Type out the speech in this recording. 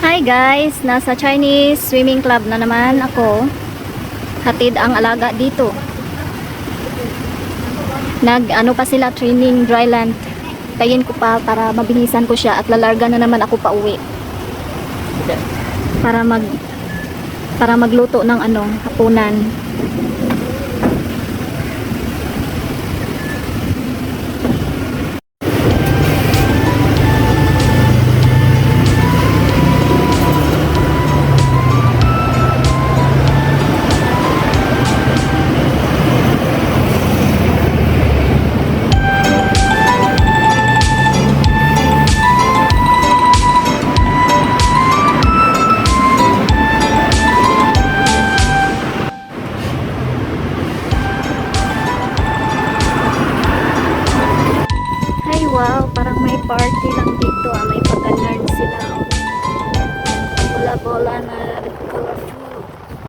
Hi guys, nasa Chinese swimming club na naman ako. Hatid ang alaga dito. Ano pa sila, training dryland. Tayin ko pa para mabilisan ko siya at lalarga na naman ako pa uwi. Para magluto ng hapunan. Wow, parang may party lang dito. May pag-nerd sila. Bola-bola na